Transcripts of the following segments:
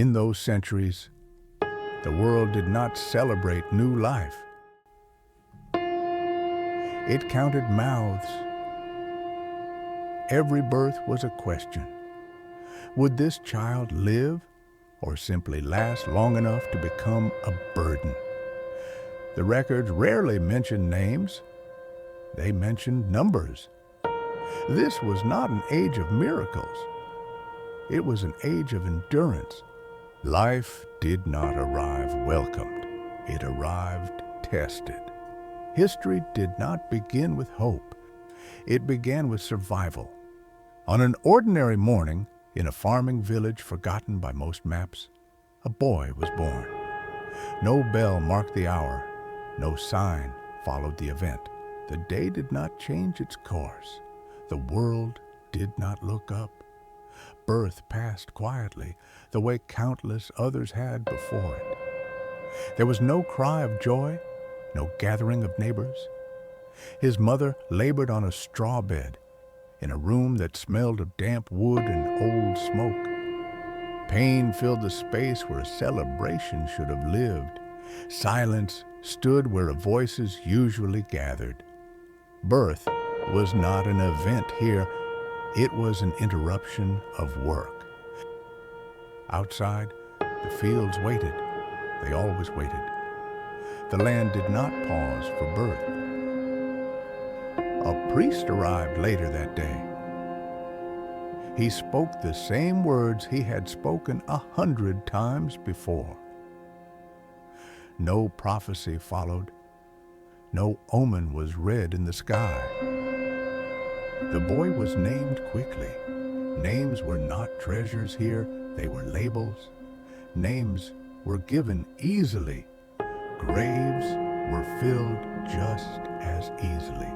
In those centuries, the world did not celebrate new life. It counted mouths. Every birth was a question. Would this child live or simply last long enough to become a burden? The records rarely mentioned names. They mentioned numbers. This was not an age of miracles. It was an age of endurance. Life did not arrive welcomed. It arrived tested. History did not begin with hope. It began with survival. On an ordinary morning, in a farming village forgotten by most maps, a boy was born. No bell marked the hour. No sign followed the event. The day did not change its course. The world did not look up. Birth passed quietly, the way countless others had before it. There was no cry of joy, no gathering of neighbors. His mother labored on a straw bed in a room that smelled of damp wood and old smoke. Pain filled the space where a celebration should have lived. Silence stood where voices usually gathered. Birth was not an event here. It was an interruption of work. Outside, the fields waited. They always waited. The land did not pause for birth. A priest arrived later that day. He spoke the same words he had spoken 100 times before. No prophecy followed. No omen was read in the sky. The boy was named quickly. Names were not treasures here, they were labels. Names were given easily. Graves were filled just as easily.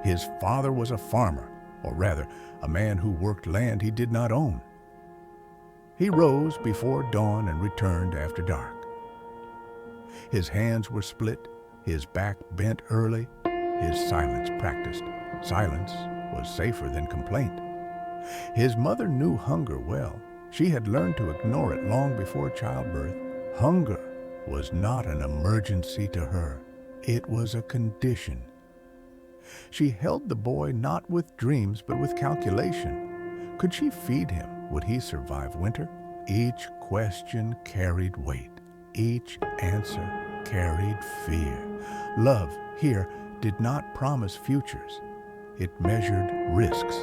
His father was a farmer, or rather, a man who worked land he did not own. He rose before dawn and returned after dark. His hands were split, his back bent early, his silence practiced. Silence was safer than complaint. His mother knew hunger well. She had learned to ignore it long before childbirth. Hunger was not an emergency to her. It was a condition. She held the boy not with dreams, but with calculation. Could she feed him? Would he survive winter? Each question carried weight. Each answer carried fear. Love here did not promise futures. It measured risks.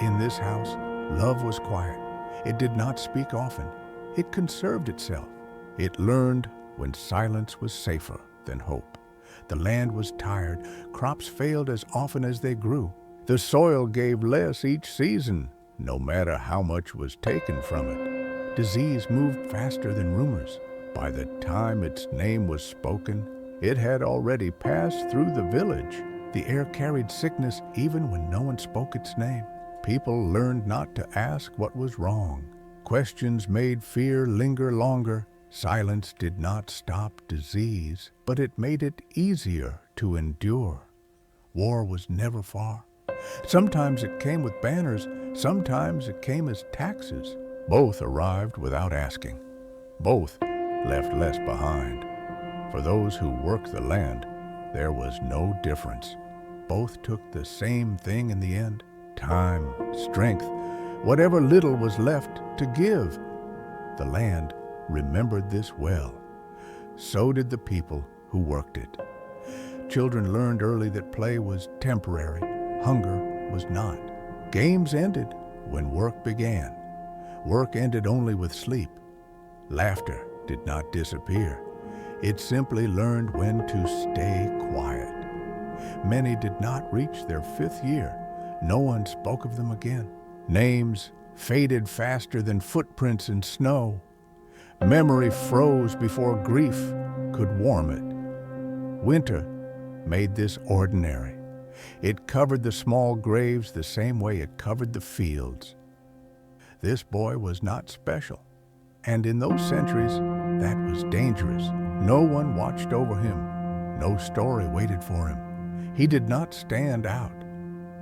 In this house, love was quiet. It did not speak often. It conserved itself. It learned when silence was safer than hope. The land was tired. Crops failed as often as they grew. The soil gave less each season, no matter how much was taken from it. Disease moved faster than rumors. By the time its name was spoken, it had already passed through the village. The air carried sickness even when no one spoke its name. People learned not to ask what was wrong. Questions made fear linger longer. Silence did not stop disease, but it made it easier to endure. War was never far. Sometimes it came with banners, sometimes it came as taxes. Both arrived without asking. Both left less behind. For those who worked the land, there was no difference. Both took the same thing in the end: time, strength, whatever little was left to give. The land remembered this well. So did the people who worked it. Children learned early that play was temporary. Hunger was not. Games ended when work began. Work ended only with sleep. Laughter did not disappear. It simply learned when to stay quiet. Many did not reach their 5th year. No one spoke of them again. Names faded faster than footprints in snow. Memory froze before grief could warm it. Winter made this ordinary. It covered the small graves the same way it covered the fields. This boy was not special, and in those centuries, that was dangerous. No one watched over him. No story waited for him. He did not stand out,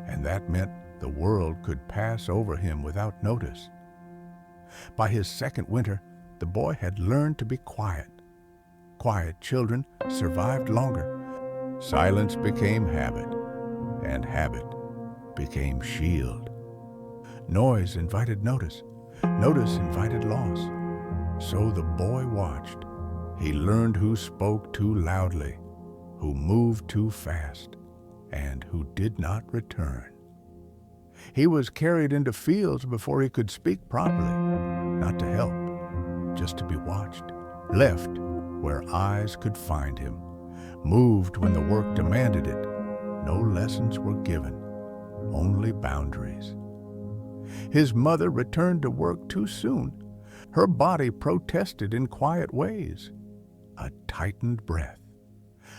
and that meant the world could pass over him without notice. By his second winter, the boy had learned to be quiet. Quiet children survived longer. Silence became habit, and habit became shield. Noise invited notice. Notice invited loss. So the boy watched. He learned who spoke too loudly, who moved too fast, and who did not return. He was carried into fields before he could speak properly, not to help, just to be watched, left where eyes could find him, moved when the work demanded it. No lessons were given, only boundaries. His mother returned to work too soon. Her body protested in quiet ways. A tightened breath,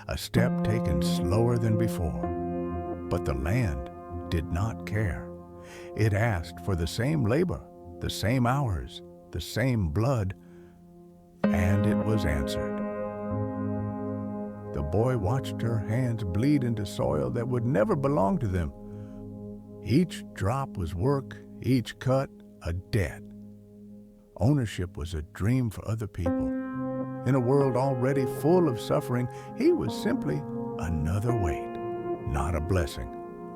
a step taken slower than before. But the land did not care. It asked for the same labor, the same hours, the same blood, and it was answered. The boy watched her hands bleed into soil that would never belong to them. Each drop was work, each cut a debt. Ownership was a dream for other people. In a world already full of suffering, he was simply another weight, not a blessing,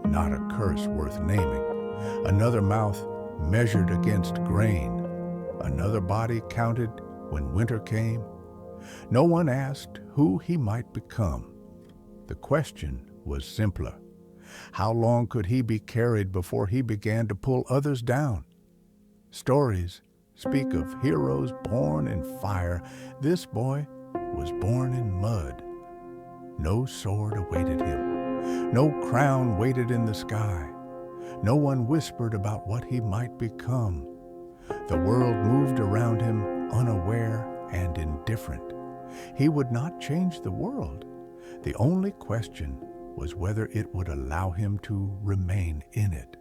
not a curse worth naming, another mouth measured against grain, another body counted when winter came. No one asked who he might become. The question was simpler. How long could he be carried before he began to pull others down? Stories speak of heroes born in fire. This boy was born in mud. No sword awaited him. No crown waited in the sky. No one whispered about what he might become. The world moved around him unaware and indifferent. He would not change the world. The only question was whether it would allow him to remain in it.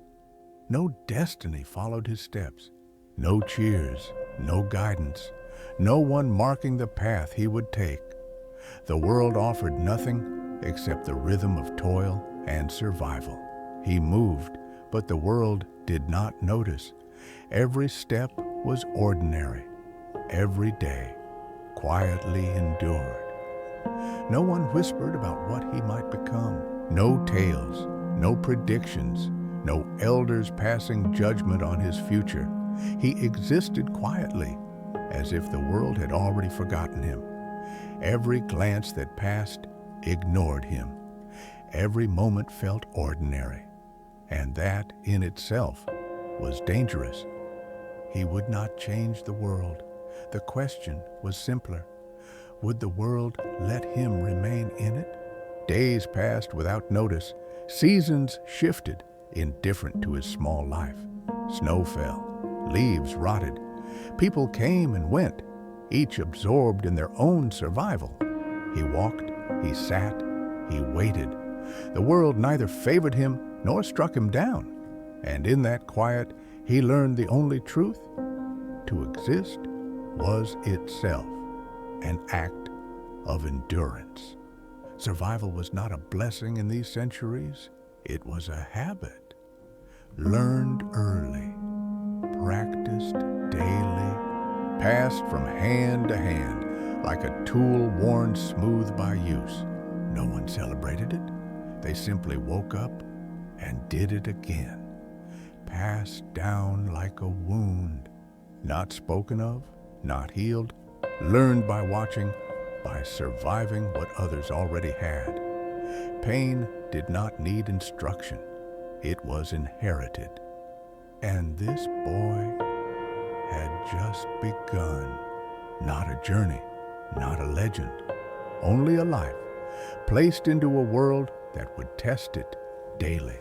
No destiny followed his steps. No cheers, no guidance, no one marking the path he would take. The world offered nothing except the rhythm of toil and survival. He moved, but the world did not notice. Every step was ordinary. Every day, quietly endured. No one whispered about what he might become. No tales, no predictions, no elders passing judgment on his future. He existed quietly, as if the world had already forgotten him. Every glance that passed ignored him. Every moment felt ordinary, and that in itself was dangerous. He would not change the world. The question was simpler. Would the world let him remain in it? Days passed without notice. Seasons shifted, indifferent to his small life. Snow fell. Leaves rotted. People came and went, each absorbed in their own survival. He walked, he sat, he waited. The world neither favored him nor struck him down. And in that quiet, he learned the only truth. To exist was itself an act of endurance. Survival was not a blessing in these centuries. It was a habit. Learned early, practiced daily, passed from hand to hand like a tool worn smooth by use. No one celebrated it. They simply woke up and did it again. Passed down like a wound, not spoken of, not healed, learned by watching, by surviving what others already had. Pain did not need instruction. It was inherited. And this boy had just begun. Not a journey, not a legend, only a life placed into a world that would test it daily.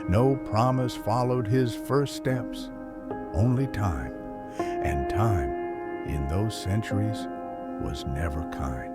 No promise followed his first steps, only time. And time, in those centuries, was never kind.